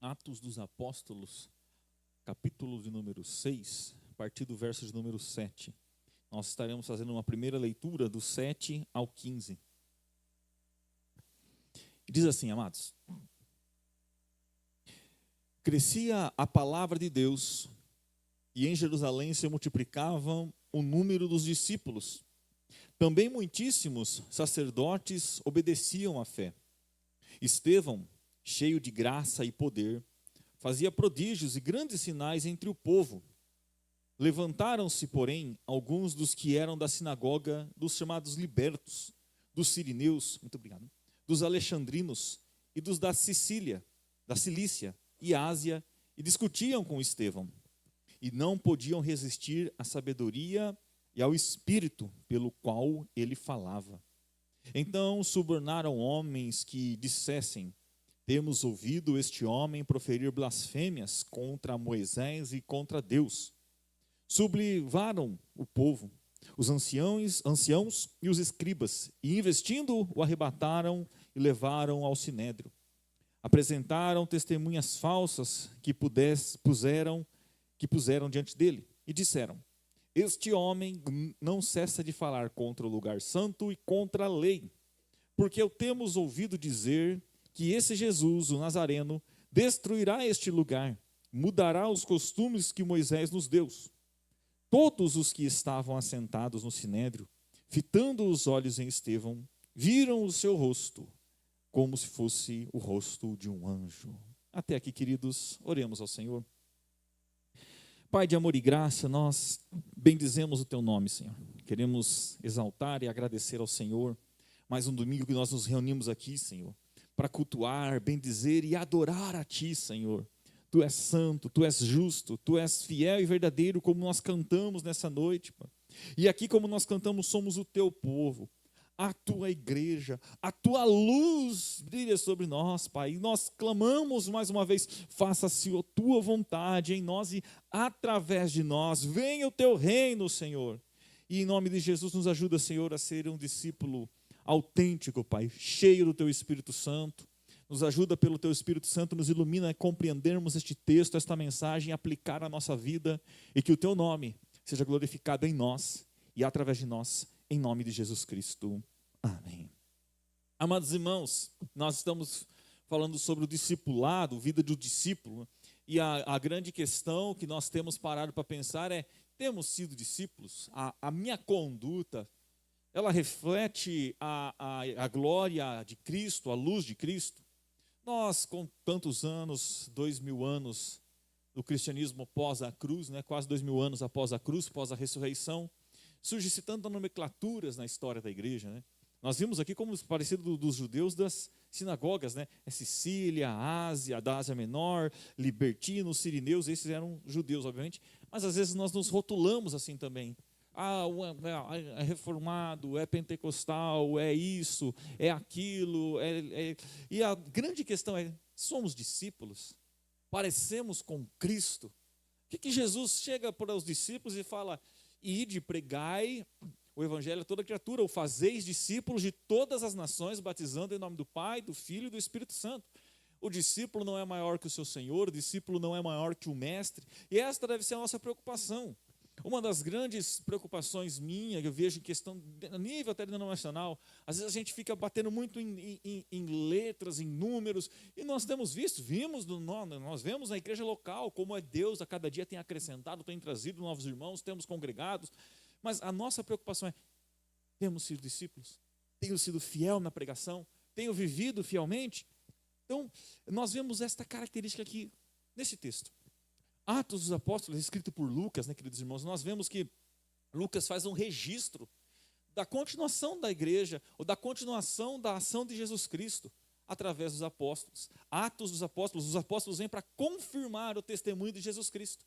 Atos dos Apóstolos, capítulo de número 6, a partir do verso de número 7. Nós estaremos fazendo uma primeira leitura do 7 ao 15. Diz assim, amados: crescia a palavra de Deus, e em Jerusalém se multiplicavam o número dos discípulos. Também muitíssimos sacerdotes obedeciam à fé. Estevão, cheio de graça e poder, fazia prodígios e grandes sinais entre o povo. Levantaram-se, porém, alguns dos que eram da sinagoga dos chamados libertos, dos sirineus, dos alexandrinos e dos da Cilícia e Ásia, e discutiam com Estevão. E não podiam resistir à sabedoria e ao espírito pelo qual ele falava. Então subornaram homens que dissessem: temos ouvido este homem proferir blasfêmias contra Moisés e contra Deus. Sublevaram o povo, os anciãos e os escribas, e investindo o arrebataram e levaram ao sinédrio. Apresentaram testemunhas falsas que puseram diante dele, e disseram: este homem não cessa de falar contra o lugar santo e contra a lei, porque o temos ouvido dizer que esse Jesus, o Nazareno, destruirá este lugar, mudará os costumes que Moisés nos deu. Todos os que estavam assentados no sinédrio, fitando os olhos em Estevão, viram o seu rosto, como se fosse o rosto de um anjo. Até aqui, queridos, oremos ao Senhor. Pai de amor e graça, nós bendizemos o Teu nome, Senhor. Queremos exaltar e agradecer ao Senhor mais um domingo que nós nos reunimos aqui, Senhor, para cultuar, bendizer e adorar a Ti, Senhor. Tu és santo, Tu és justo, Tu és fiel e verdadeiro, como nós cantamos nessa noite, Pai. E aqui, como nós cantamos, somos o Teu povo, a Tua igreja, a Tua luz brilha sobre nós, Pai. E nós clamamos mais uma vez: faça-se a Tua vontade em nós e através de nós. Venha o Teu reino, Senhor. E em nome de Jesus nos ajuda, Senhor, a ser um discípulo autêntico, Pai, cheio do Teu Espírito Santo. Nos ajuda pelo Teu Espírito Santo, nos ilumina a compreendermos este texto, esta mensagem, aplicar à nossa vida, e que o Teu nome seja glorificado em nós e através de nós, em nome de Jesus Cristo. Amém. Amados irmãos, nós estamos falando sobre o discipulado, vida do discípulo, e a grande questão que nós temos parado para pensar é: temos sido discípulos? A minha conduta, ela reflete a glória de Cristo, a luz de Cristo? Nós, com tantos anos, 2000 anos do cristianismo pós a cruz, né, quase 2000 anos após a cruz, pós a ressurreição, surge-se tantas nomenclaturas na história da igreja, né? Nós vimos aqui como parecido dos judeus das sinagogas, né? Sicília, Ásia, da Ásia Menor, libertinos, sirineus, esses eram judeus, obviamente, mas às vezes nós nos rotulamos assim também. É reformado, é pentecostal, é isso, é aquilo. E a grande questão é: somos discípulos? Parecemos com Cristo? O que Jesus chega para os discípulos e fala: ide, pregai o evangelho a toda criatura, ou fazeis discípulos de todas as nações, batizando em nome do Pai, do Filho e do Espírito Santo. O discípulo não é maior que o seu Senhor, o discípulo não é maior que o mestre, e esta deve ser a nossa preocupação. Uma das grandes preocupações minha, que eu vejo em questão, a nível até denominacional, às vezes a gente fica batendo muito em letras, em números, e nós nós vemos na igreja local como é Deus a cada dia tem acrescentado, tem trazido novos irmãos, temos congregados, mas a nossa preocupação é: temos sido discípulos? Tenho sido fiel na pregação? Tenho vivido fielmente? Então, nós vemos esta característica aqui nesse texto. Atos dos Apóstolos, escrito por Lucas, né, queridos irmãos, nós vemos que Lucas faz um registro da continuação da igreja, ou da continuação da ação de Jesus Cristo, através dos apóstolos. Atos dos Apóstolos, os apóstolos vêm para confirmar o testemunho de Jesus Cristo,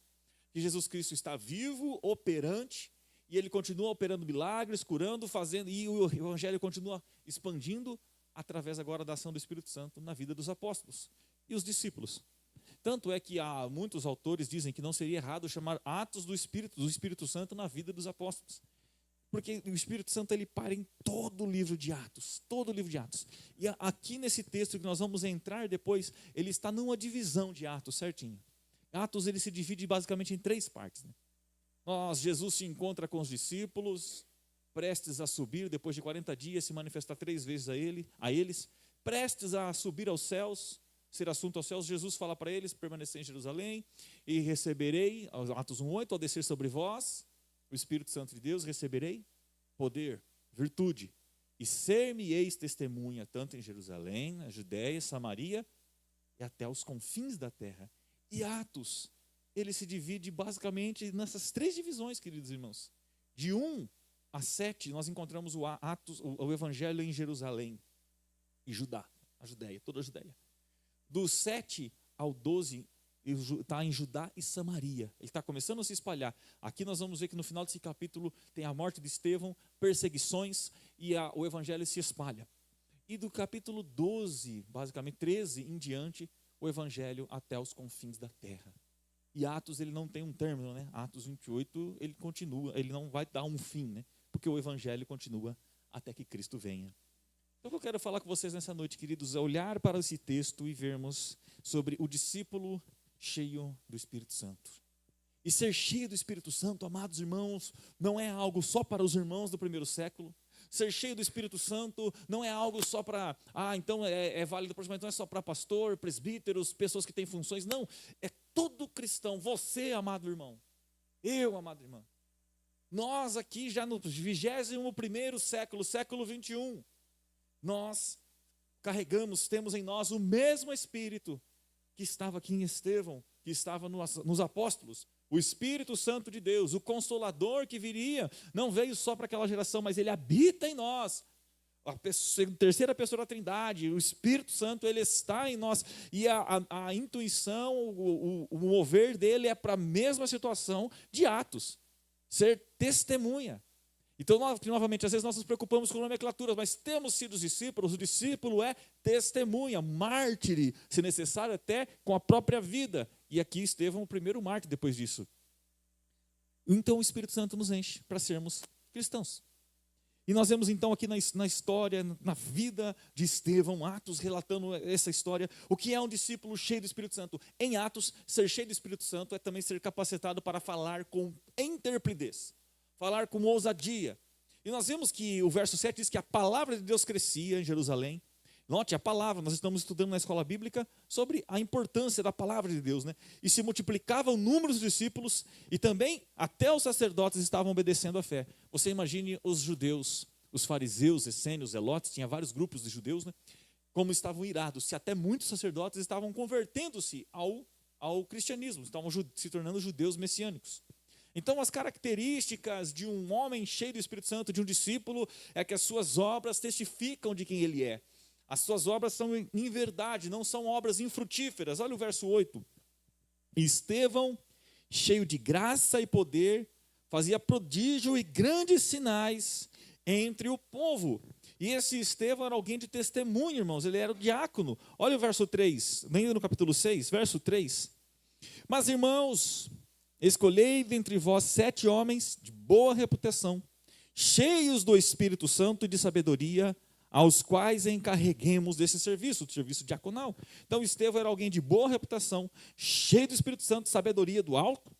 que Jesus Cristo está vivo, operante, e Ele continua operando milagres, curando, fazendo, e o evangelho continua expandindo, através agora da ação do Espírito Santo na vida dos apóstolos e os discípulos. Tanto é que muitos autores dizem que não seria errado chamar Atos do Espírito Santo na vida dos apóstolos. Porque o Espírito Santo ele para em todo o livro de Atos, todo o livro de Atos. E aqui nesse texto que nós vamos entrar depois, ele está numa divisão de Atos, certinho. Atos ele se divide basicamente em 3 partes, né? Jesus se encontra com os discípulos, prestes a subir, depois de 40 dias, se manifestar 3 vezes a eles, prestes a subir aos céus, ser assunto aos céus. Jesus fala para eles, permanecer em Jerusalém, e receberei, Atos 1:8, ao descer sobre vós, o Espírito Santo de Deus, receberei poder, virtude, e ser-me-eis testemunha, tanto em Jerusalém, na Judéia, Samaria, e até os confins da terra. E Atos, ele se divide basicamente nessas 3 divisões, queridos irmãos. De 1 a 7, nós encontramos o Evangelho em Jerusalém e Judá, a Judéia, toda a Judéia. Do 7 ao 12, está em Judá e Samaria. Ele está começando a se espalhar. Aqui nós vamos ver que no final desse capítulo tem a morte de Estevão, perseguições e o Evangelho se espalha. E do capítulo 12, basicamente 13 em diante, o Evangelho até os confins da terra. E Atos ele não tem um término, né? Atos 28 ele continua, ele não vai dar um fim, né? Porque o Evangelho continua até que Cristo venha. Então o que eu quero falar com vocês nessa noite, queridos, é olhar para esse texto e vermos sobre o discípulo cheio do Espírito Santo. E ser cheio do Espírito Santo, amados irmãos, não é algo só para os irmãos do primeiro século. Ser cheio do Espírito Santo não é algo só para, então é válido, mas não é só para pastor, presbíteros, pessoas que têm funções. Não, é todo cristão, você, amado irmão, eu, amado irmão. Nós aqui já no 21º século, século 21, nós carregamos, temos em nós o mesmo Espírito que estava aqui em Estevão, que estava nos apóstolos. O Espírito Santo de Deus, o Consolador que viria, não veio só para aquela geração, mas ele habita em nós. A terceira pessoa da Trindade, o Espírito Santo, ele está em nós. E a intuição, o mover dele é para a mesma situação de Atos, ser testemunha. Então, novamente, às vezes nós nos preocupamos com nomenclaturas, mas temos sido discípulos, o discípulo é testemunha, mártire, se necessário até com a própria vida. E aqui Estevão, o primeiro mártir depois disso. Então o Espírito Santo nos enche para sermos cristãos. E nós vemos então aqui na história, na vida de Estevão, Atos relatando essa história, o que é um discípulo cheio do Espírito Santo. Em Atos, ser cheio do Espírito Santo é também ser capacitado para falar com intrepidez, falar com ousadia. E nós vemos que o verso 7 diz que a palavra de Deus crescia em Jerusalém. Note a palavra, nós estamos estudando na escola bíblica sobre a importância da palavra de Deus, né? E se multiplicava o número dos discípulos e também até os sacerdotes estavam obedecendo à fé. Você imagine os judeus, os fariseus, essênios, zelotes, tinha vários grupos de judeus, né? Como estavam irados, se até muitos sacerdotes estavam convertendo-se ao cristianismo, estavam se tornando judeus messiânicos. Então, as características de um homem cheio do Espírito Santo, de um discípulo, é que as suas obras testificam de quem ele é. As suas obras são em verdade, não são obras infrutíferas. Olha o verso 8. Estevão, cheio de graça e poder, fazia prodígio e grandes sinais entre o povo. E esse Estevão era alguém de testemunho, irmãos. Ele era o diácono. Olha o verso 3, ainda no capítulo 6, verso 3. Mas, irmãos, escolhei dentre vós 7 homens de boa reputação, cheios do Espírito Santo e de sabedoria, aos quais encarreguemos desse serviço, do serviço diaconal. Então Estevão era alguém de boa reputação, cheio do Espírito Santo, sabedoria do alto,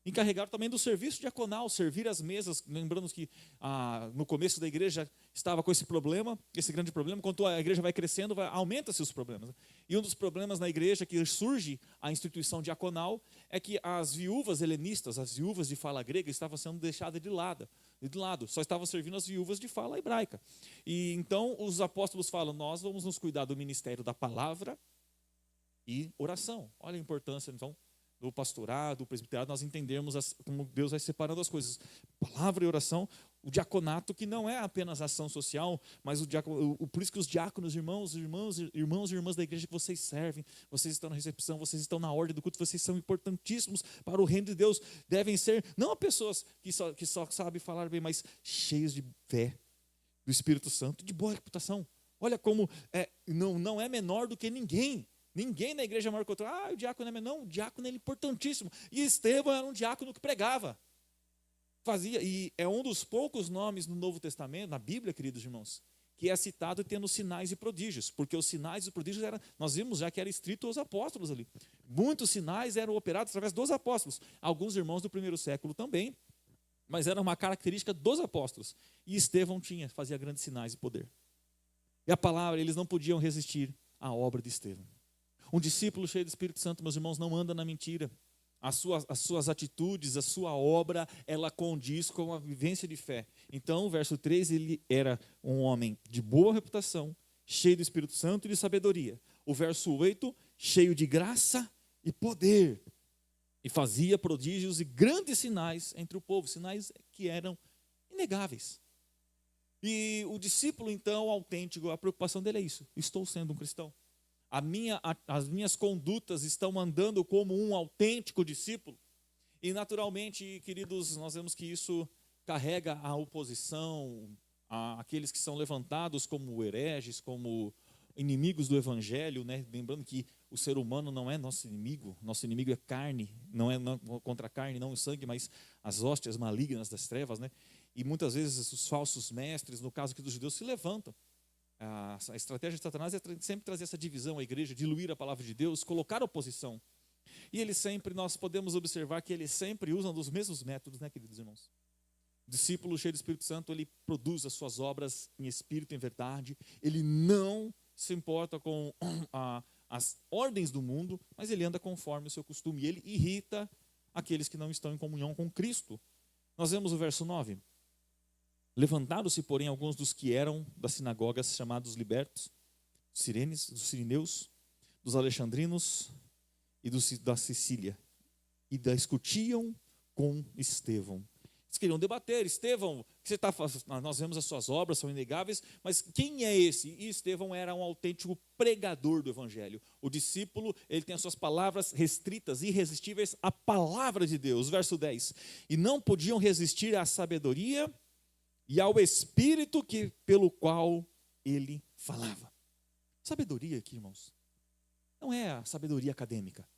encarregado também do serviço diaconal, servir as mesas. Lembrando que no começo da igreja estava com esse problema, esse grande problema. Quando a igreja vai crescendo, aumenta-se os problemas. E um dos problemas na igreja que surge a instituição diaconal é que as viúvas helenistas, as viúvas de fala grega, estavam sendo deixadas de lado. Só estavam servindo as viúvas de fala hebraica. E então os apóstolos falam, nós vamos nos cuidar do ministério da palavra e oração. Olha a importância, então, do pastorado, do presbiterado, nós entendermos como Deus vai separando as coisas. Palavra e oração, o diaconato, que não é apenas ação social, mas por isso que os diáconos, irmãos e irmãs da igreja que vocês servem, vocês estão na recepção, vocês estão na ordem do culto, vocês são importantíssimos para o reino de Deus. Devem ser, não pessoas que só sabem falar bem, mas cheios de fé, do Espírito Santo, de boa reputação. Olha como não é menor do que ninguém. Ninguém na igreja é maior que outro. O diácono é menor. Não, o diácono é importantíssimo. E Estevão era um diácono que pregava. fazia, e é um dos poucos nomes no Novo Testamento, na Bíblia, queridos irmãos, que é citado tendo sinais e prodígios, porque os sinais e prodígios nós vimos já que era estrito aos apóstolos ali. Muitos sinais eram operados através dos apóstolos, alguns irmãos do primeiro século também, mas era uma característica dos apóstolos. E Estevão fazia grandes sinais e poder. E a palavra, eles não podiam resistir à obra de Estevão. Um discípulo cheio do Espírito Santo, meus irmãos, não anda na mentira. As suas atitudes, a sua obra, ela condiz com a vivência de fé. Então, o verso 3, ele era um homem de boa reputação, cheio do Espírito Santo e de sabedoria. O verso 8, cheio de graça e poder. E fazia prodígios e grandes sinais entre o povo, sinais que eram inegáveis. E o discípulo, então, autêntico, a preocupação dele é isso: estou sendo um cristão. As minhas condutas estão andando como um autêntico discípulo. E naturalmente, queridos, nós vemos que isso carrega a oposição àqueles que são levantados como hereges, como inimigos do evangelho, né? Lembrando que o ser humano não é nosso inimigo é carne, não é contra a carne, não o sangue, mas as hóstias malignas das trevas, né? E muitas vezes os falsos mestres, no caso aqui dos judeus, se levantam. A estratégia de Satanás é sempre trazer essa divisão à igreja, diluir a palavra de Deus, colocar oposição. E nós podemos observar que eles sempre usam dos mesmos métodos, né, queridos irmãos? O discípulo cheio do Espírito Santo, ele produz as suas obras em espírito e em verdade. Ele não se importa com as ordens do mundo, mas ele anda conforme o seu costume. E ele irrita aqueles que não estão em comunhão com Cristo. Nós vemos o verso 9. Levantaram-se, porém, alguns dos que eram das sinagogas chamados libertos, dos sirineus, dos alexandrinos e da Sicília, e discutiam com Estevão. Eles queriam debater: Estevão, que você está fazendo? Nós vemos as suas obras, são inegáveis, mas quem é esse? E Estevão era um autêntico pregador do evangelho. O discípulo, ele tem as suas palavras restritas, irresistíveis à palavra de Deus. Verso 10. E não podiam resistir à sabedoria e ao Espírito pelo qual ele falava. Sabedoria aqui, irmãos, não é a sabedoria acadêmica.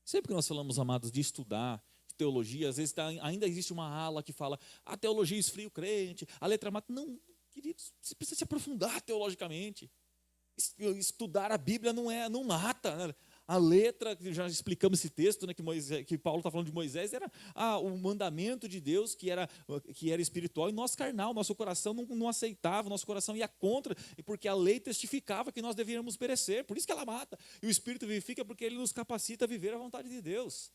Sempre que nós falamos, amados, de estudar, de teologia, às vezes ainda existe uma ala que fala: a teologia esfria o crente, a letra mata. Não, queridos, você precisa se aprofundar teologicamente. Estudar a Bíblia não mata, né? A letra, já explicamos esse texto, né, que Paulo está falando de Moisés, era o mandamento de Deus que era espiritual, e nós carnal, nosso coração não aceitava, nosso coração ia contra, porque a lei testificava que nós deveríamos perecer, por isso que ela mata. E o Espírito vivifica porque ele nos capacita a viver a vontade de Deus.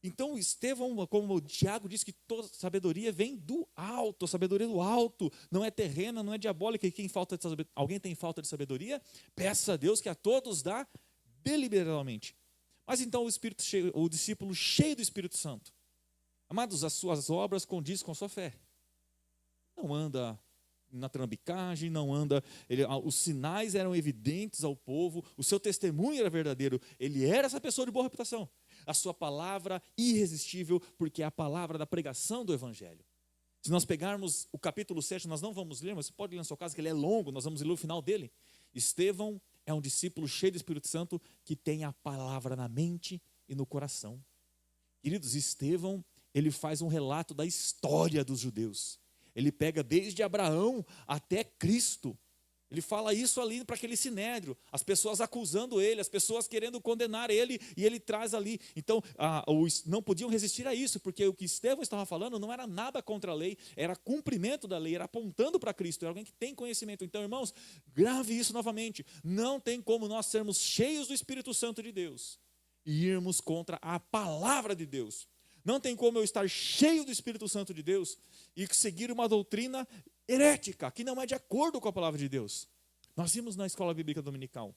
Então, Estevão, como o Tiago diz, que toda sabedoria vem do alto, a sabedoria do alto, não é terrena, não é diabólica. E alguém tem falta de sabedoria? Peça a Deus que a todos dá deliberadamente. Mas então o discípulo cheio do Espírito Santo, amados, as suas obras condizem com a sua fé. Não anda na trambicagem, não anda. Os sinais eram evidentes ao povo, o seu testemunho era verdadeiro, ele era essa pessoa de boa reputação. A sua palavra irresistível, porque é a palavra da pregação do evangelho. Se nós pegarmos o capítulo 7, nós não vamos ler, mas você pode ler na sua casa, que ele é longo, nós vamos ler o final dele. Estevão é um discípulo cheio do Espírito Santo que tem a palavra na mente e no coração. Queridos, Estevão, ele faz um relato da história dos judeus. Ele pega desde Abraão até Cristo. Ele fala isso ali para aquele sinédrio, as pessoas acusando ele, as pessoas querendo condenar ele, e ele traz ali. Então, não podiam resistir a isso, porque o que Estevão estava falando não era nada contra a lei, era cumprimento da lei, era apontando para Cristo, era alguém que tem conhecimento. Então, irmãos, grave isso novamente. Não tem como nós sermos cheios do Espírito Santo de Deus e irmos contra a palavra de Deus. Não tem como eu estar cheio do Espírito Santo de Deus e seguir uma doutrina herética, que não é de acordo com a palavra de Deus. Nós vimos na escola bíblica dominical.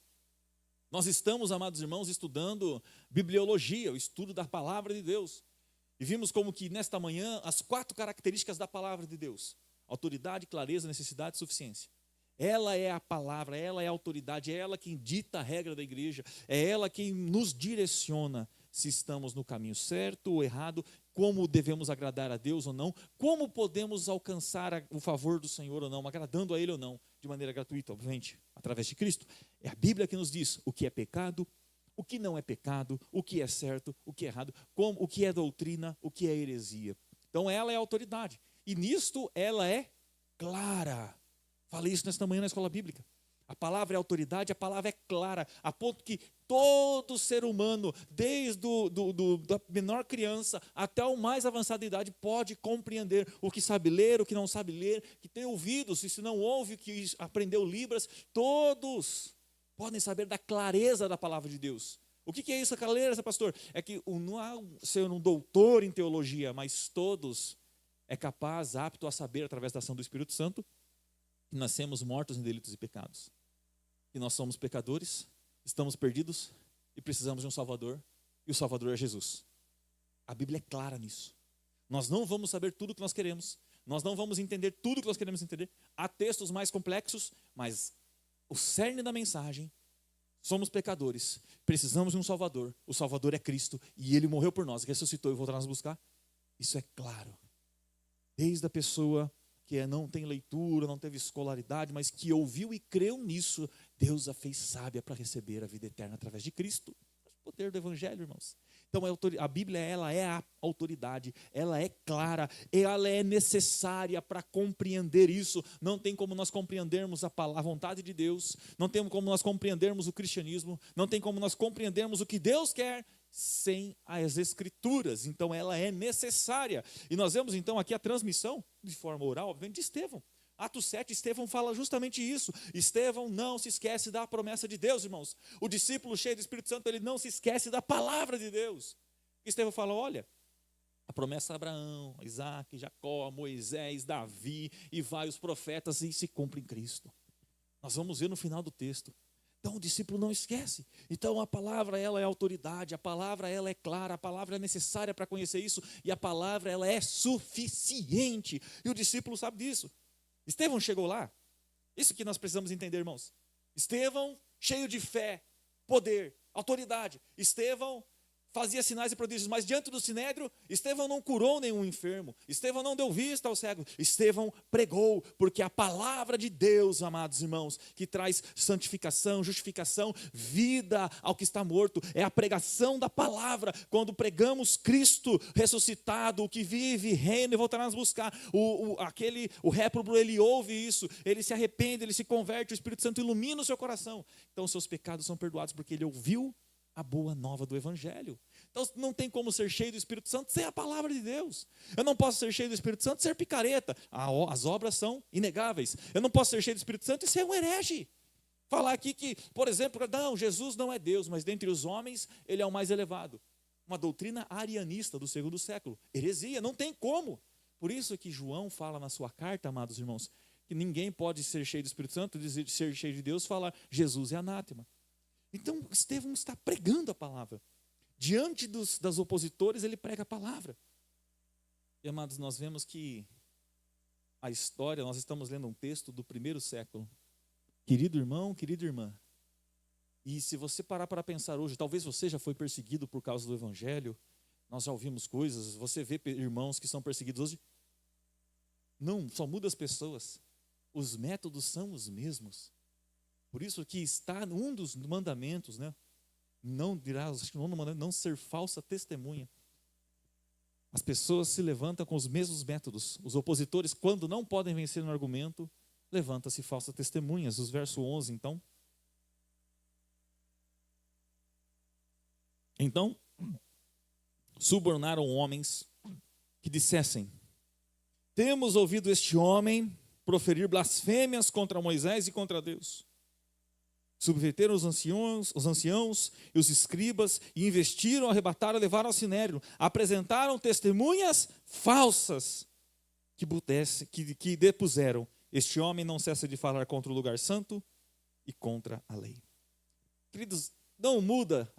Nós estamos, amados irmãos, estudando bibliologia, o estudo da palavra de Deus. E vimos como que nesta manhã as 4 características da palavra de Deus: autoridade, clareza, necessidade e suficiência. Ela é a palavra, ela é a autoridade, é ela quem dita a regra da igreja, é ela quem nos direciona se estamos no caminho certo ou errado, como devemos agradar a Deus ou não, como podemos alcançar o favor do Senhor ou não, agradando a Ele ou não, de maneira gratuita, obviamente, através de Cristo. É a Bíblia que nos diz o que é pecado, o que não é pecado, o que é certo, o que é errado, o que é doutrina, o que é heresia. Então ela é a autoridade. E nisto ela é clara. Falei isso nesta manhã na escola bíblica. A palavra é autoridade, a palavra é clara, a ponto que todo ser humano, desde da menor criança até o mais avançado de idade, pode compreender o que sabe ler, o que não sabe ler, que tem ouvidos, e se não ouve, que aprendeu Libras, todos podem saber da clareza da palavra de Deus. O que é isso, a clareza, pastor? É que não há ser um doutor em teologia, mas todos é capaz, apto a saber, através da ação do Espírito Santo, que nascemos mortos em delitos e pecados, que nós somos pecadores, estamos perdidos e precisamos de um Salvador, e o Salvador é Jesus. A Bíblia é clara nisso. Nós não vamos saber tudo o que nós queremos, nós não vamos entender tudo o que nós queremos entender, há textos mais complexos, mas o cerne da mensagem: somos pecadores, precisamos de um Salvador, o Salvador é Cristo, e Ele morreu por nós, ressuscitou e voltará a nos buscar. Isso é claro. Desde a pessoa que não tem leitura, não teve escolaridade, mas que ouviu e creu nisso, Deus a fez sábia para receber a vida eterna através de Cristo. O poder do Evangelho, irmãos. Então a Bíblia, ela é a autoridade, ela é clara, ela é necessária para compreender isso. Não tem como nós compreendermos a vontade de Deus, não tem como nós compreendermos o cristianismo, não tem como nós compreendermos o que Deus quer sem as Escrituras. Então ela é necessária. E nós vemos então aqui a transmissão, de forma oral, obviamente, de Estevão. Atos 7, Estevão fala justamente isso. Estevão não se esquece da promessa de Deus, irmãos. O discípulo cheio do Espírito Santo, ele não se esquece da palavra de Deus. Estevão fala: olha, a promessa a Abraão, Isaac, Jacó, Moisés, Davi e vários profetas, e se cumpre em Cristo. Nós vamos ver no final do texto. Então o discípulo não esquece. Então a palavra, ela é autoridade, a palavra, ela é clara, a palavra é necessária para conhecer isso, e a palavra, ela é suficiente. E o discípulo sabe disso. Estevão chegou lá. Isso que nós precisamos entender, irmãos. Estevão, cheio de fé, poder, autoridade. Estevão fazia sinais e prodígios, mas diante do sinédrio, Estevão não curou nenhum enfermo, Estevão não deu vista ao cego, Estevão pregou, porque a palavra de Deus, amados irmãos, que traz santificação, justificação, vida ao que está morto, é a pregação da palavra. Quando pregamos Cristo ressuscitado, o que vive, reina e voltará a nos buscar, o réprobo, ele ouve isso, ele se arrepende, ele se converte, o Espírito Santo ilumina o seu coração, então seus pecados são perdoados, porque ele ouviu a boa nova do Evangelho. Então não tem como ser cheio do Espírito Santo sem a palavra de Deus. Eu não posso ser cheio do Espírito Santo e ser picareta. As obras são inegáveis. Eu não posso ser cheio do Espírito Santo e ser um herege. Falar aqui que, por exemplo, não, Jesus não é Deus, mas dentre os homens ele é o mais elevado. Uma doutrina arianista do segundo século. Heresia, não tem como. Por isso que João fala na sua carta, amados irmãos, que ninguém pode ser cheio do Espírito Santo, dizer ser cheio de Deus, falar Jesus é anátema. Então, Estevão está pregando a palavra. Diante das opositores, ele prega a palavra. E, amados, nós vemos que a história, nós estamos lendo um texto do primeiro século. Querido irmão, querida irmã, e se você parar para pensar hoje, talvez você já foi perseguido por causa do Evangelho, nós já ouvimos coisas, você vê irmãos que são perseguidos hoje. Não, só muda as pessoas. Os métodos são os mesmos. Por isso que está um dos mandamentos, né? Não dirá, acho que não ser falsa testemunha. As pessoas se levantam com os mesmos métodos. Os opositores, quando não podem vencer no argumento, levantam-se falsas testemunhas. Os verso 11, então. Então, subornaram homens que dissessem: temos ouvido este homem proferir blasfêmias contra Moisés e contra Deus. Subverteram os anciãos e os escribas, e investiram, arrebataram, levaram ao sinédrio, apresentaram testemunhas falsas que depuseram: este homem não cessa de falar contra o lugar santo e contra a lei. Queridos, não muda,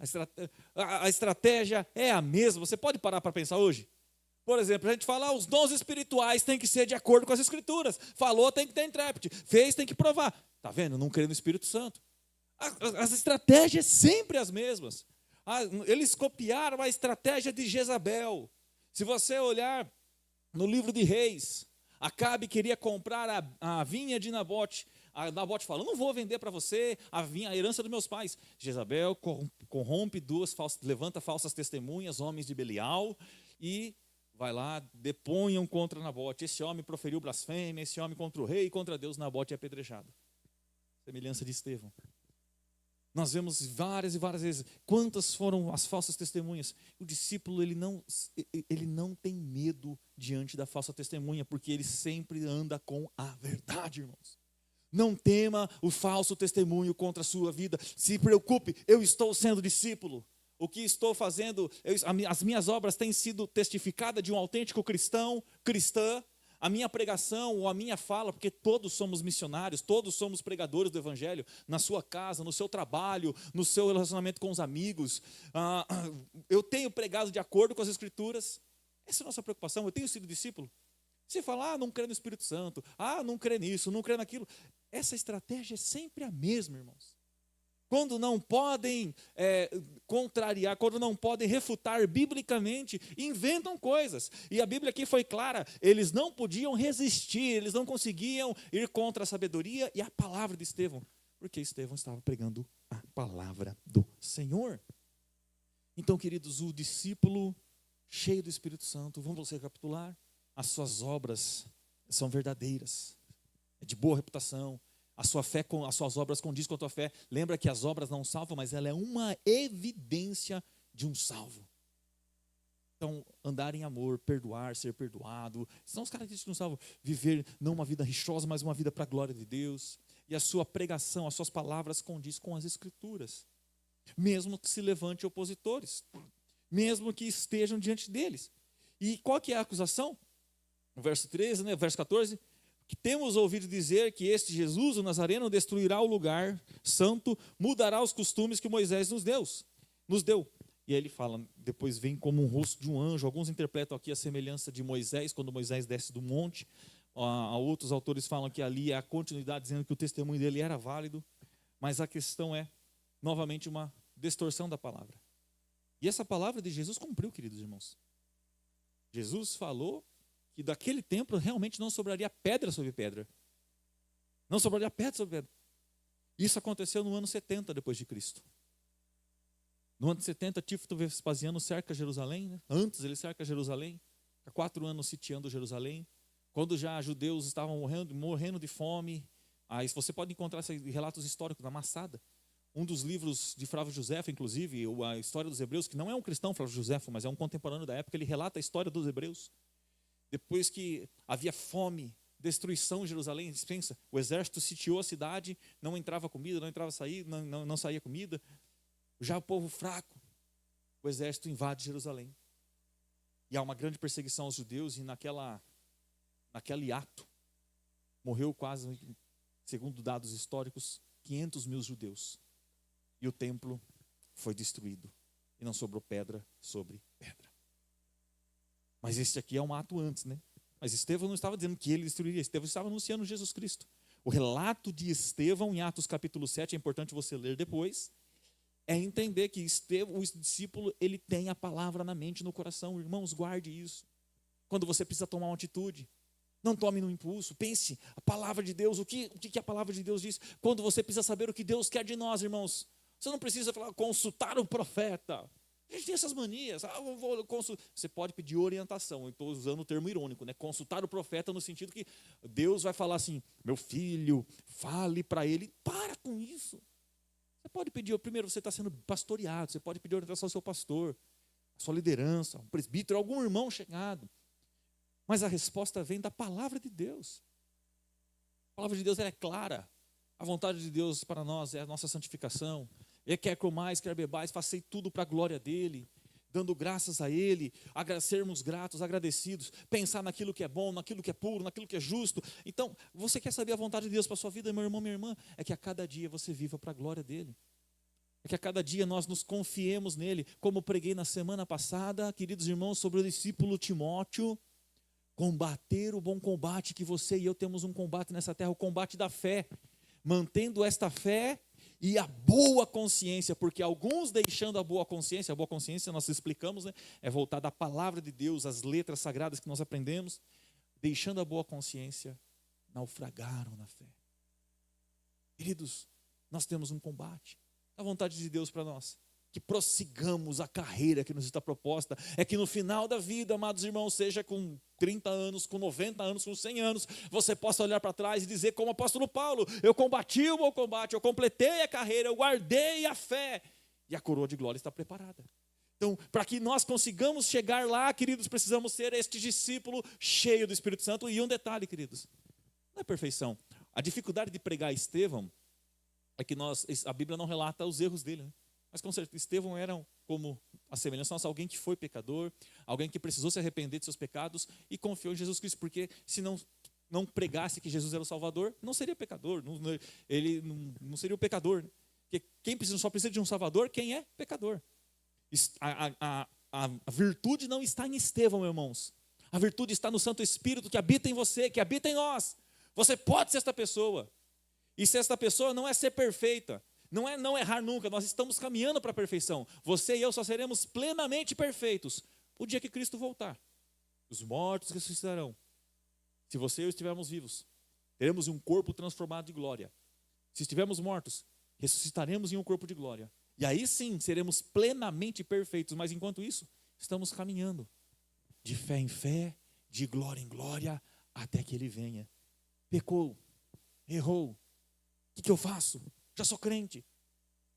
a estratégia é a mesma. Você pode parar para pensar hoje? Por exemplo, a gente fala, os dons espirituais têm que ser de acordo com as Escrituras. Falou, tem que ter intérprete. Fez, tem que provar. Está vendo? Não crê no Espírito Santo. As estratégias sempre as mesmas. Eles copiaram a estratégia de Jezabel. Se você olhar no livro de Reis, Acabe queria comprar a vinha de Nabote. Nabote fala: não vou vender para você a herança dos meus pais. Jezabel corrompe levanta falsas testemunhas, homens de Belial, e vai lá, deponham contra Nabote. Esse homem proferiu blasfêmia, esse homem contra o rei, contra Deus, Nabote é apedrejado. Semelhança de Estevão. Nós vemos várias e várias vezes quantas foram as falsas testemunhas. O discípulo ele não tem medo diante da falsa testemunha, porque ele sempre anda com a verdade, irmãos. Não tema o falso testemunho contra a sua vida. Se preocupe, eu estou sendo discípulo. O que estou fazendo, as minhas obras têm sido testificadas de um autêntico cristão, cristã. A minha pregação ou a minha fala, porque todos somos missionários, todos somos pregadores do Evangelho, na sua casa, no seu trabalho, no seu relacionamento com os amigos. Eu tenho pregado de acordo com as Escrituras. Essa é a nossa preocupação. Eu tenho sido discípulo. Você fala, não crê no Espírito Santo, não crê nisso, não crê naquilo. Essa estratégia é sempre a mesma, irmãos. Quando não podem contrariar, quando não podem refutar biblicamente, inventam coisas. E a Bíblia aqui foi clara, eles não podiam resistir, eles não conseguiam ir contra a sabedoria e a palavra de Estevão, porque Estevão estava pregando a palavra do Senhor. Então, queridos, o discípulo cheio do Espírito Santo, vamos recapitular, as suas obras são verdadeiras, é de boa reputação. A sua fé, as suas obras condiz com a tua fé. Lembra que as obras não salvam, mas ela é uma evidência de um salvo. Então, andar em amor, perdoar, ser perdoado, são os características que nos salvam. Viver não uma vida rixosa, mas uma vida para a glória de Deus. E a sua pregação, as suas palavras condiz com as Escrituras. Mesmo que se levante opositores, mesmo que estejam diante deles. E qual que é a acusação? No verso 13, verso 14... que temos ouvido dizer que este Jesus, o Nazareno, destruirá o lugar santo, mudará os costumes que Moisés nos deu. E aí ele fala, depois vem como um rosto de um anjo. Alguns interpretam aqui a semelhança de Moisés, quando Moisés desce do monte. Outros autores falam que ali é a continuidade, dizendo que o testemunho dele era válido. Mas a questão é, novamente, uma distorção da palavra. E essa palavra de Jesus cumpriu, queridos irmãos. Jesus falou que daquele templo realmente não sobraria pedra sobre pedra. Não sobraria pedra sobre pedra. Isso aconteceu no ano 70 depois de Cristo. No ano 70, Tífito Vespasiano cerca Jerusalém. Né? Antes ele cerca Jerusalém. Há 4 anos sitiando Jerusalém. Quando já judeus estavam morrendo de fome. Aí você pode encontrar esses relatos históricos da Massada. Um dos livros de Flávio Josefo, inclusive, a História dos Hebreus, que não é um cristão, Flávio Josefo, mas é um contemporâneo da época, ele relata a história dos hebreus. Depois que havia fome, destruição em Jerusalém, pensa, o exército sitiou a cidade, não entrava comida, não saía comida. Já o povo fraco, o exército invade Jerusalém. E há uma grande perseguição aos judeus, e naquele ato, morreu quase, segundo dados históricos, 500 mil judeus. E o templo foi destruído, e não sobrou pedra sobre pedra. Mas este aqui é um ato antes, né? Mas Estevão não estava dizendo que ele destruiria, Estevão estava anunciando Jesus Cristo. O relato de Estevão em Atos capítulo 7, é importante você ler depois, é entender que Estevão, o discípulo, ele tem a palavra na mente e no coração. Irmãos, guarde isso. Quando você precisa tomar uma atitude, não tome no impulso, pense, a palavra de Deus, o que a palavra de Deus diz. Quando você precisa saber o que Deus quer de nós, irmãos, você não precisa falar, consultar o profeta. A gente tem essas manias. Você pode pedir orientação. Eu estou usando o termo irônico, né? Consultar o profeta no sentido que Deus vai falar assim, meu filho, fale para ele. Para com isso. Você pode pedir, primeiro você está sendo pastoreado, você pode pedir orientação ao seu pastor, à sua liderança, um presbítero, algum irmão chegado. Mas a resposta vem da palavra de Deus. A palavra de Deus ela é clara. A vontade de Deus para nós é a nossa santificação. Ele quer comais, quer bebais, façai tudo para a glória dele, dando graças a ele, sermos gratos, agradecidos, pensar naquilo que é bom, naquilo que é puro, naquilo que é justo. Então, você quer saber a vontade de Deus para a sua vida, meu irmão, minha irmã? É que a cada dia você viva para a glória dele. É que a cada dia nós nos confiemos nele. Como preguei na semana passada, queridos irmãos, sobre o discípulo Timóteo, combater o bom combate, que você e eu temos um combate nessa terra, o combate da fé. Mantendo esta fé e a boa consciência, porque alguns deixando a boa consciência nós explicamos, né, é voltada à palavra de Deus, às letras sagradas que nós aprendemos, deixando a boa consciência, naufragaram na fé. Queridos, nós temos um combate, a vontade de Deus para nós, que prossigamos a carreira que nos está proposta, é que no final da vida, amados irmãos, seja com 30 anos, com 90 anos, com 100 anos, você possa olhar para trás e dizer como o apóstolo Paulo: eu combati o bom combate, eu completei a carreira, eu guardei a fé, e a coroa de glória está preparada. Então, para que nós consigamos chegar lá, queridos, precisamos ser este discípulo cheio do Espírito Santo. E um detalhe, queridos, não é perfeição. A dificuldade de pregar Estevão é que a Bíblia não relata os erros dele, né? Mas com certeza, Estevão era como a semelhança nossa, alguém que foi pecador, alguém que precisou se arrepender de seus pecados e confiou em Jesus Cristo, porque se não pregasse que Jesus era o Salvador, não seria pecador, ele não seria o pecador. Porque quem só precisa de um Salvador, quem é pecador. A virtude não está em Estevão, meus irmãos. A virtude está no Santo Espírito que habita em você, que habita em nós. Você pode ser esta pessoa. E se esta pessoa não é ser perfeita, não é não errar nunca, nós estamos caminhando para a perfeição. Você e eu só seremos plenamente perfeitos o dia que Cristo voltar. Os mortos ressuscitarão. Se você e eu estivermos vivos, teremos um corpo transformado de glória. Se estivermos mortos, ressuscitaremos em um corpo de glória. E aí sim, seremos plenamente perfeitos. Mas enquanto isso, estamos caminhando de fé em fé, de glória em glória, até que Ele venha. Pecou, errou. O que eu faço? Já sou crente,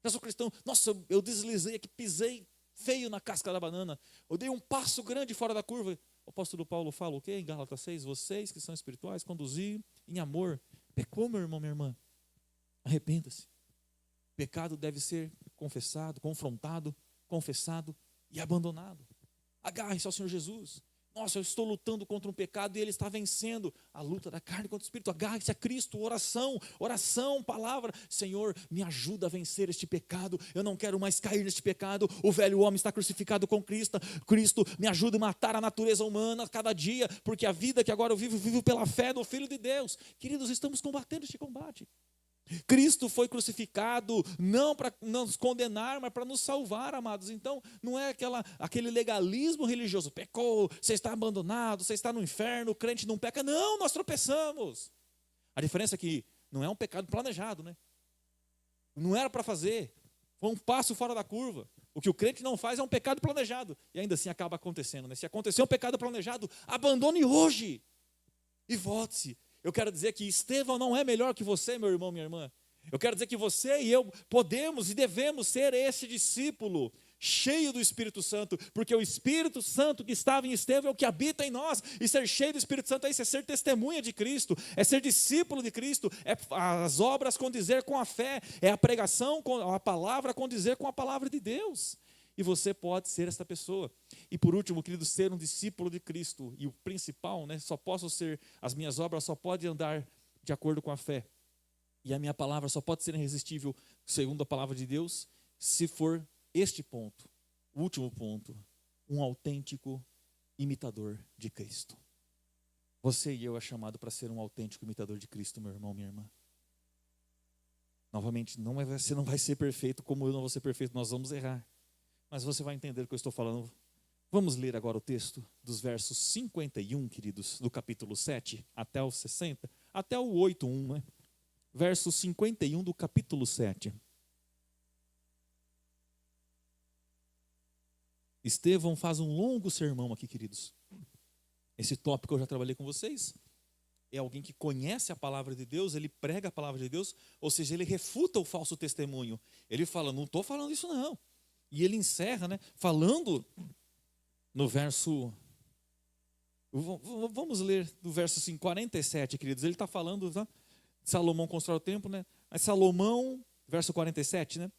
já sou cristão. Nossa, eu deslizei aqui, pisei feio na casca da banana. Eu dei um passo grande fora da curva. O apóstolo Paulo fala o quê? Em Gálatas 6, vocês que são espirituais, conduzir em amor. Pecou, meu irmão, minha irmã. Arrependa-se. Pecado deve ser confessado, confrontado, confessado e abandonado. Agarre-se ao Senhor Jesus. Nossa, eu estou lutando contra um pecado e Ele está vencendo a luta da carne contra o Espírito. Agarre-se a Cristo, oração, palavra. Senhor, me ajuda a vencer este pecado. Eu não quero mais cair neste pecado. O velho homem está crucificado com Cristo. Cristo, me ajuda a matar a natureza humana cada dia, porque a vida que agora eu vivo pela fé do Filho de Deus. Queridos, estamos combatendo este combate. Cristo foi crucificado não para nos condenar, mas para nos salvar, amados. Então, não é aquele legalismo religioso. Pecou, você está abandonado, você está no inferno, o crente não peca. Não, nós tropeçamos. A diferença é que não é um pecado planejado, né? Não era para fazer. Foi um passo fora da curva. O que o crente não faz é um pecado planejado. E ainda assim acaba acontecendo, né? Se acontecer um pecado planejado, abandone hoje e volte-se. Eu quero dizer que Estevão não é melhor que você, meu irmão, minha irmã. Eu quero dizer que você e eu podemos e devemos ser esse discípulo cheio do Espírito Santo, porque o Espírito Santo que estava em Estevão é o que habita em nós. E ser cheio do Espírito Santo é isso, é ser testemunha de Cristo, é ser discípulo de Cristo, é as obras condizer com a fé, é a pregação, a palavra condizer com a palavra de Deus. E você pode ser essa pessoa. E por último, querido, ser um discípulo de Cristo. E o principal, né, as minhas obras só podem andar de acordo com a fé. E a minha palavra só pode ser irresistível, segundo a palavra de Deus, se for este ponto, o último ponto, um autêntico imitador de Cristo. Você e eu é chamado para ser um autêntico imitador de Cristo, meu irmão, minha irmã. Novamente, você não vai ser perfeito como eu não vou ser perfeito, nós vamos errar. Mas você vai entender o que eu estou falando. Vamos ler agora o texto dos versos 51, queridos, do capítulo 7, até o 60, até o 8:1, né? Verso 51 do capítulo 7. Estevão faz um longo sermão aqui, queridos. Esse tópico eu já trabalhei com vocês. É alguém que conhece a palavra de Deus, ele prega a palavra de Deus, ou seja, ele refuta o falso testemunho. Ele fala, não estou falando isso não. E ele encerra, né, falando no verso... Vamos ler do verso 47, queridos. Ele está falando, tá? Salomão constrói o templo, né? Mas Salomão, verso 47, né?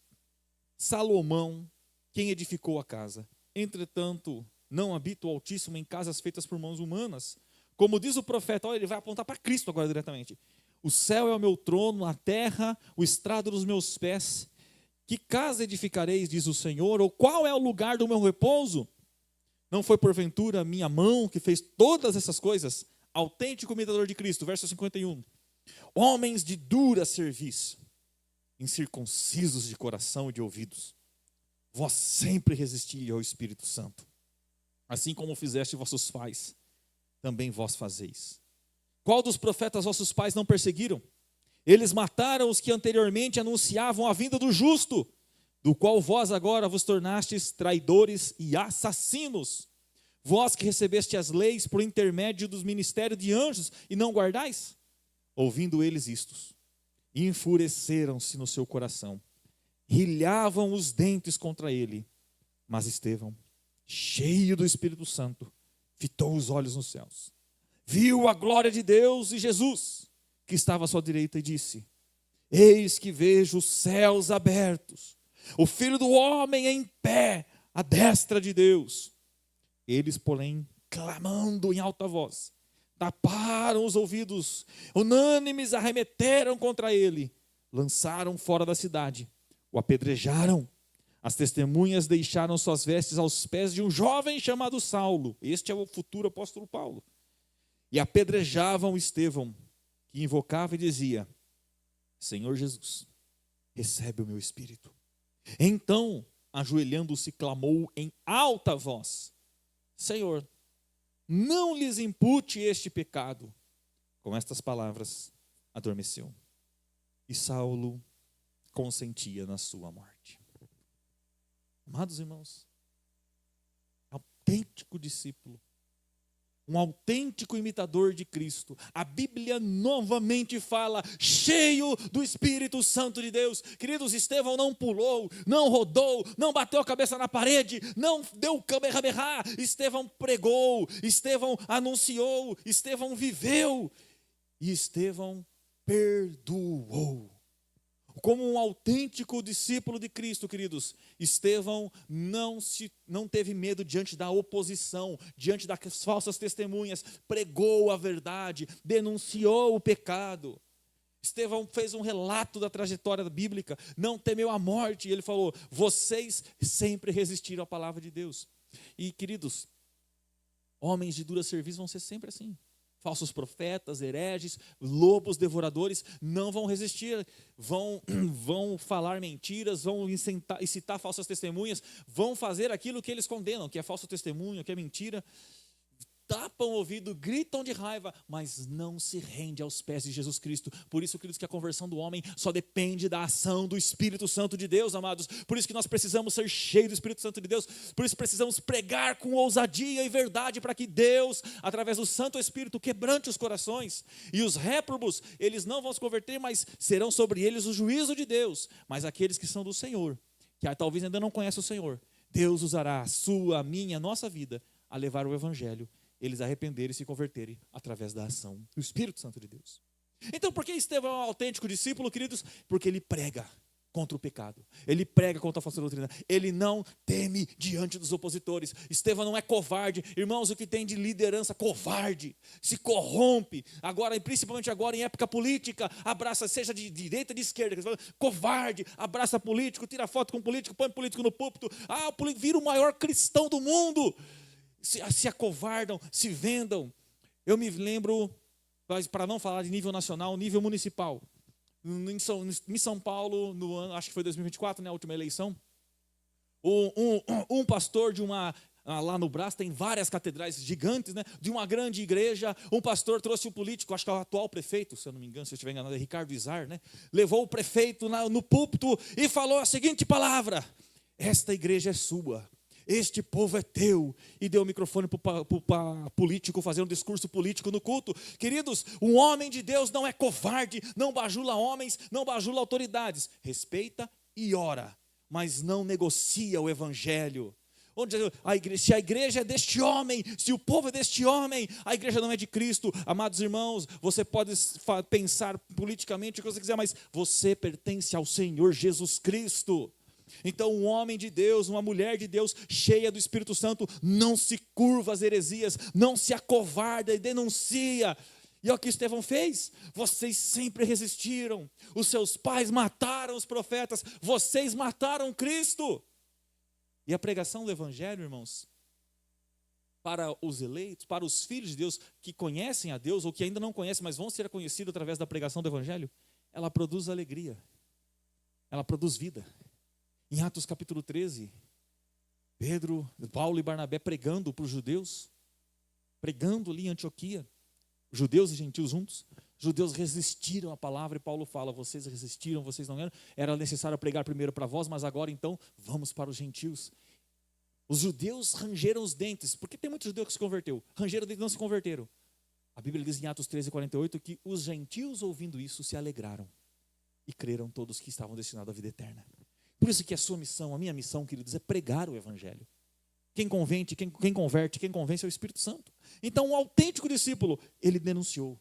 Salomão, quem edificou a casa? Entretanto, não habita o Altíssimo em casas feitas por mãos humanas. Como diz o profeta, olha, ele vai apontar para Cristo agora diretamente. O céu é o meu trono, a terra, o estrado dos meus pés. Que casa edificareis, diz o Senhor, ou qual é o lugar do meu repouso? Não foi porventura a minha mão que fez todas essas coisas? Autêntico imitador de Cristo, verso 51. Homens de dura serviço, incircuncisos de coração e de ouvidos, vós sempre resisti ao Espírito Santo, assim como fizeste vossos pais, também vós fazeis. Qual dos profetas vossos pais não perseguiram? Eles mataram os que anteriormente anunciavam a vinda do justo, do qual vós agora vos tornastes traidores e assassinos, vós que recebeste as leis por intermédio dos ministérios de anjos e não guardais? Ouvindo eles isto, enfureceram-se no seu coração, rilhavam os dentes contra ele. Mas Estevão, cheio do Espírito Santo, fitou os olhos nos céus, viu a glória de Deus e Jesus, que estava à sua direita, e disse: eis que vejo os céus abertos, o Filho do Homem em pé, à destra de Deus. Eles, porém, clamando em alta voz, taparam os ouvidos, unânimes arremeteram contra ele, lançaram fora da cidade, o apedrejaram. As testemunhas deixaram suas vestes aos pés de um jovem chamado Saulo. Este é o futuro apóstolo Paulo. E apedrejavam Estevão, que invocava e dizia: Senhor Jesus, recebe o meu espírito. Então, ajoelhando-se, clamou em alta voz: Senhor, não lhes impute este pecado. Com estas palavras, adormeceu. E Saulo consentia na sua morte. Amados irmãos, autêntico discípulo, um autêntico imitador de Cristo. A Bíblia novamente fala, cheio do Espírito Santo de Deus. Queridos, Estevão não pulou, não rodou, não bateu a cabeça na parede, não deu kamehameha. Estevão pregou, Estevão anunciou, Estevão viveu e Estevão perdoou. Como um autêntico discípulo de Cristo, queridos, Estevão não teve medo diante da oposição, diante das falsas testemunhas, pregou a verdade, denunciou o pecado. Estevão fez um relato da trajetória bíblica, não temeu a morte, e ele falou: vocês sempre resistiram à palavra de Deus. E, queridos, homens de dura serviço vão ser sempre assim. Falsos profetas, hereges, lobos devoradores não vão resistir, vão falar mentiras, vão incitar falsas testemunhas, vão fazer aquilo que eles condenam, que é falso testemunho, que é mentira. Tapam o ouvido, gritam de raiva, mas não se rende aos pés de Jesus Cristo. Por isso, queridos, que a conversão do homem só depende da ação do Espírito Santo de Deus, amados. Por isso que nós precisamos ser cheios do Espírito Santo de Deus. Por isso precisamos pregar com ousadia e verdade, para que Deus, através do Santo Espírito, quebrante os corações. E os réprobos, eles não vão se converter, mas serão sobre eles o juízo de Deus. Mas aqueles que são do Senhor, que talvez ainda não conhecem o Senhor, Deus usará a sua, a minha, a nossa vida a levar o Evangelho, eles arrependerem e se converterem através da ação do Espírito Santo de Deus. Então, por que Estevão é um autêntico discípulo, queridos? Porque ele prega contra o pecado, ele prega contra a falsa doutrina, ele não teme diante dos opositores. Estevão não é covarde. Irmãos, o que tem de liderança covarde, se corrompe, agora, principalmente agora em época política, abraça, seja de direita ou de esquerda, covarde, abraça político, tira foto com político, põe político no púlpito, vira o maior cristão do mundo. Se acovardam, se vendam. Eu me lembro, para não falar de nível nacional, nível municipal. Em São Paulo, no ano, acho que foi 2024, né, a última eleição, um pastor de uma... Lá no Brás tem várias catedrais gigantes, né, de uma grande igreja. Um pastor trouxe o político, acho que é o atual prefeito, se eu não me engano, se eu estiver enganado, é Ricardo Izar, né, levou o prefeito no púlpito e falou a seguinte palavra: esta igreja é sua, este povo é teu. E deu o microfone para o político fazer um discurso político no culto. Queridos, um homem de Deus não é covarde, não bajula homens, não bajula autoridades. Respeita e ora, mas não negocia o Evangelho. Se a igreja é deste homem, se o povo é deste homem, a igreja não é de Cristo. Amados irmãos, você pode pensar politicamente o que você quiser, mas você pertence ao Senhor Jesus Cristo. Então, um homem de Deus, uma mulher de Deus, cheia do Espírito Santo, não se curva às heresias, não se acovarda e denuncia. E é o que Estevão fez. Vocês sempre resistiram, os seus pais mataram os profetas, vocês mataram Cristo. E a pregação do Evangelho, irmãos, para os eleitos, para os filhos de Deus que conhecem a Deus, ou que ainda não conhecem, mas vão ser conhecidos através da pregação do Evangelho, ela produz alegria, ela produz vida. Em Atos capítulo 13, Paulo e Barnabé pregando para os judeus, pregando ali em Antioquia, judeus e gentios juntos, Judeus resistiram à palavra e Paulo fala, vocês resistiram, vocês não eram. Era necessário pregar primeiro para vós, mas agora então vamos para os gentios. Os judeus rangeram os dentes, porque tem muitos judeus que se converteu. Rangeram os dentes e não se converteram. A Bíblia diz em Atos 13:48 que os gentios ouvindo isso se alegraram. E creram todos que estavam destinados à vida eterna. Por isso que a sua missão, a minha missão, queridos, é pregar o Evangelho. Quem converte, quem convence é o Espírito Santo. Então o autêntico discípulo, ele denunciou.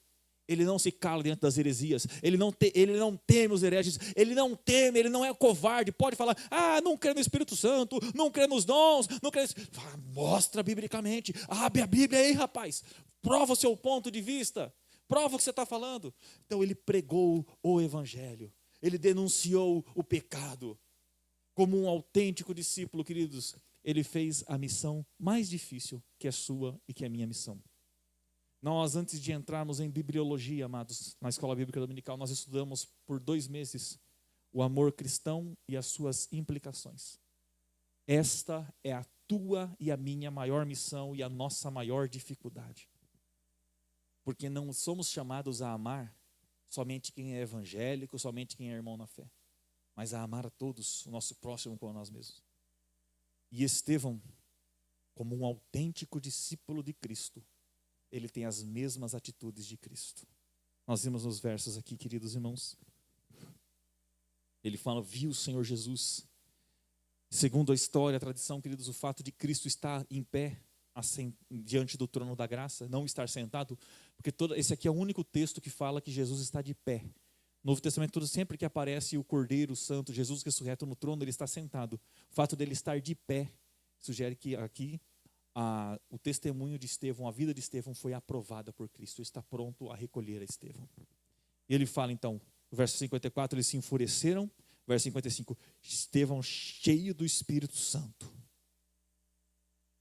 Ele não se cala diante das heresias, ele não teme os hereges, ele não teme, ele não é covarde, pode falar, não crê no Espírito Santo, não crê nos dons, não crê... Mostra biblicamente, abre a Bíblia aí, rapaz, prova o seu ponto de vista, prova o que você está falando. Então ele pregou o Evangelho, ele denunciou o pecado. Como um autêntico discípulo, queridos, ele fez a missão mais difícil que a sua e que a minha missão. Nós, antes de entrarmos em bibliologia, amados, na Escola Bíblica Dominical, nós estudamos por 2 meses o amor cristão e as suas implicações. Esta é a tua e a minha maior missão e a nossa maior dificuldade. Porque não somos chamados a amar somente quem é evangélico, somente quem é irmão na fé, mas a amar a todos, o nosso próximo como a nós mesmos. E Estevão, como um autêntico discípulo de Cristo, ele tem as mesmas atitudes de Cristo. Nós vimos nos versos aqui, queridos irmãos. Ele fala, viu o Senhor Jesus. Segundo a história, a tradição, queridos, o fato de Cristo estar em pé, diante do trono da graça, não estar sentado, porque esse aqui é o único texto que fala que Jesus está de pé. No Novo Testamento, sempre que aparece o Cordeiro Santo, Jesus ressurreto no trono, ele está sentado. O fato dele estar de pé sugere que aqui o testemunho de Estevão, a vida de Estevão foi aprovada por Cristo, está pronto a recolher a Estevão. Ele fala então, no verso 54, eles se enfureceram, verso 55, Estevão cheio do Espírito Santo,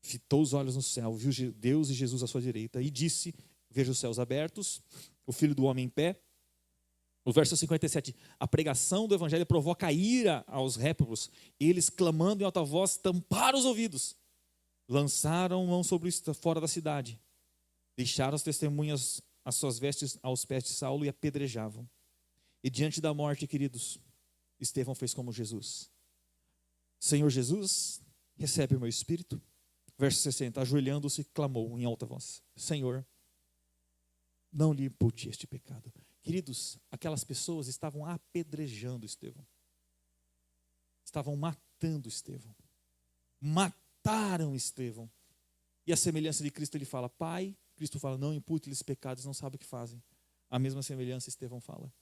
fitou os olhos no céu, viu Deus e Jesus à sua direita e disse, veja os céus abertos, o Filho do Homem em pé. No verso 57, a pregação do Evangelho provoca ira aos réprobos, eles clamando em alta voz, tamparam os ouvidos. Lançaram mão fora da cidade, deixaram as testemunhas as suas vestes aos pés de Saulo e apedrejavam. E diante da morte, queridos, Estevão fez como Jesus. Senhor Jesus, recebe o meu espírito. Verso 60, ajoelhando-se, clamou em alta voz, Senhor, não lhe impute este pecado. Queridos, aquelas pessoas estavam apedrejando Estevão. Estavam matando Estevão. Mataram Estevão. E a semelhança de Cristo, ele fala, Pai, Cristo fala, não impute-lhes pecados, não sabe o que fazem. A mesma semelhança Estevão fala,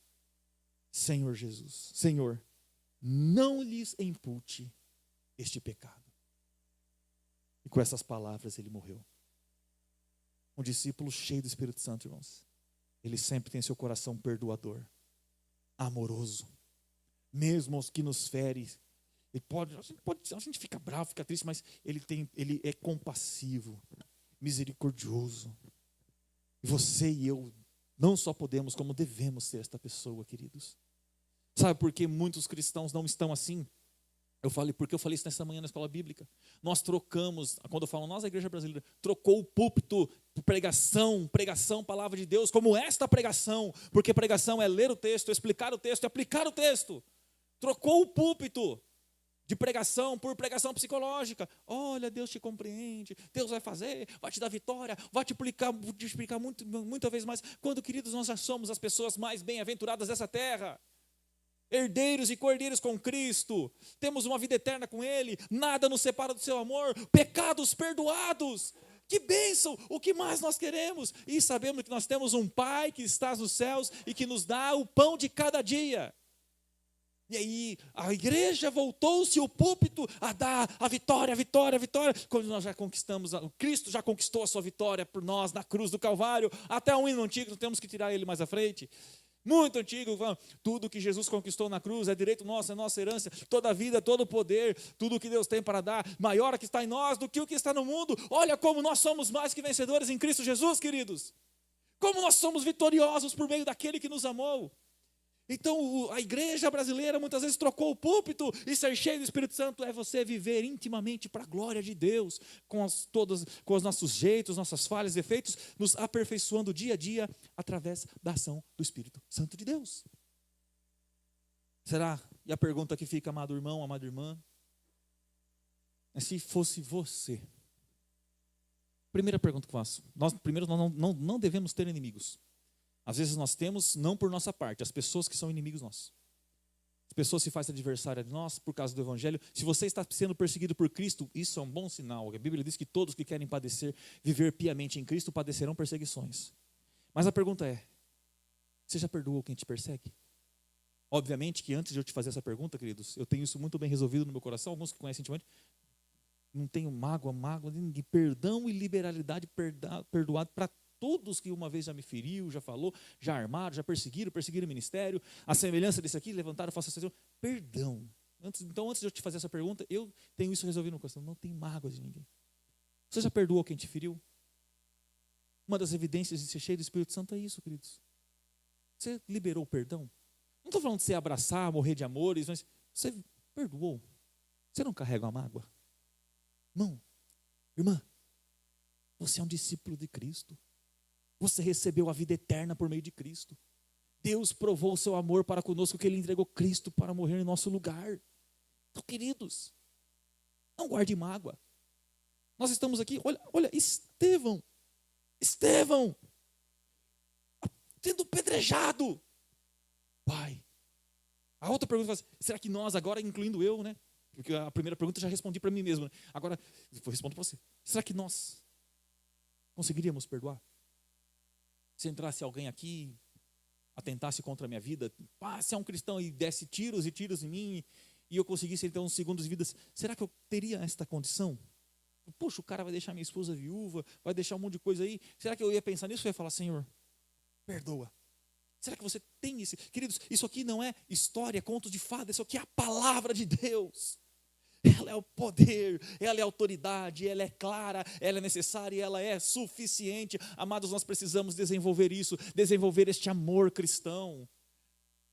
Senhor Jesus, Senhor, não lhes impute este pecado. E com essas palavras ele morreu. Um discípulo cheio do Espírito Santo, irmãos. Ele sempre tem seu coração perdoador, amoroso. Mesmo os que nos ferem, a gente fica bravo, fica triste, mas ele é compassivo, misericordioso. E você e eu não só podemos, como devemos ser esta pessoa, queridos. Sabe por que muitos cristãos não estão assim? Porque eu falei isso nessa manhã na escola bíblica. Nós trocamos, quando eu falo nós, a igreja brasileira, trocou o púlpito, pregação, palavra de Deus, como esta pregação, porque pregação é ler o texto, explicar o texto e aplicar o texto. Trocou o púlpito de pregação por pregação psicológica. Olha, Deus te compreende, Deus vai fazer, vai te dar vitória, vai te explicar muita vez mais. Quando, queridos, nós já somos as pessoas mais bem-aventuradas dessa terra. Herdeiros e cordeiros com Cristo, temos uma vida eterna com Ele, nada nos separa do seu amor, pecados perdoados, que bênção, o que mais nós queremos? E sabemos que nós temos um Pai que está nos céus e que nos dá o pão de cada dia. E aí a igreja voltou-se o púlpito a dar a vitória, quando nós já conquistamos, Cristo já conquistou a sua vitória por nós na cruz do Calvário, até um hino antigo, não temos que tirar ele mais à frente. Muito antigo, tudo que Jesus conquistou na cruz é direito nosso, é nossa herança, toda a vida, todo o poder, tudo que Deus tem para dar, maior é que está em nós do que o que está no mundo. Olha como nós somos mais que vencedores em Cristo Jesus, queridos. Como nós somos vitoriosos por meio daquele que nos amou. Então a igreja brasileira muitas vezes trocou o púlpito, e ser cheio do Espírito Santo é você viver intimamente para a glória de Deus, com os nossos jeitos, nossas falhas, defeitos, nos aperfeiçoando dia a dia através da ação do Espírito Santo de Deus. Será? E a pergunta que fica, amado irmão, amada irmã, é se fosse você. Primeira pergunta que eu faço. Nós não devemos ter inimigos. Às vezes nós temos, não por nossa parte, as pessoas que são inimigos nossos. As pessoas se fazem adversárias de nós por causa do Evangelho. Se você está sendo perseguido por Cristo, isso é um bom sinal. A Bíblia diz que todos que querem padecer, viver piamente em Cristo, padecerão perseguições. Mas a pergunta é, você já perdoou quem te persegue? Obviamente que antes de eu te fazer essa pergunta, queridos, eu tenho isso muito bem resolvido no meu coração. Alguns que conhecem intimamente, não tenho mágoa de ninguém. Perdão e liberalidade perdoado para todos que uma vez já me feriu, já falou, já armaram, já perseguiram o ministério, a semelhança desse aqui, levantaram, façam essa perdão. Então, antes de eu te fazer essa pergunta, eu tenho isso resolvido no coração. Não tem mágoa de ninguém. Você já perdoou quem te feriu? Uma das evidências de ser cheio do Espírito Santo é isso, queridos. Você liberou o perdão? Não estou falando de você abraçar, morrer de amores, mas você perdoou. Você não carrega a mágoa? Não. Irmã, você é um discípulo de Cristo. Você recebeu a vida eterna por meio de Cristo. Deus provou o seu amor para conosco, que Ele entregou Cristo para morrer em nosso lugar. Então, queridos, não guarde mágoa. Nós estamos aqui, olha, Estevão, sendo pedrejado. Pai. A outra pergunta é, será que nós agora, incluindo eu, né? Porque a primeira pergunta eu já respondi para mim mesmo, né? Agora, vou responder para você. Será que nós conseguiríamos perdoar? Se entrasse alguém aqui, atentasse contra a minha vida, se é um cristão e desse tiros e tiros em mim, e eu conseguisse então uns segundos de vida, será que eu teria esta condição? Poxa, o cara vai deixar minha esposa viúva, vai deixar um monte de coisa aí, será que eu ia pensar nisso? Eu ia falar, Senhor, perdoa. Será que você tem isso? Queridos, isso aqui não é história, contos de fada, isso aqui é a palavra de Deus. Ela é o poder, ela é a autoridade, ela é clara, ela é necessária e ela é suficiente. Amados, nós precisamos desenvolver isso, desenvolver este amor cristão.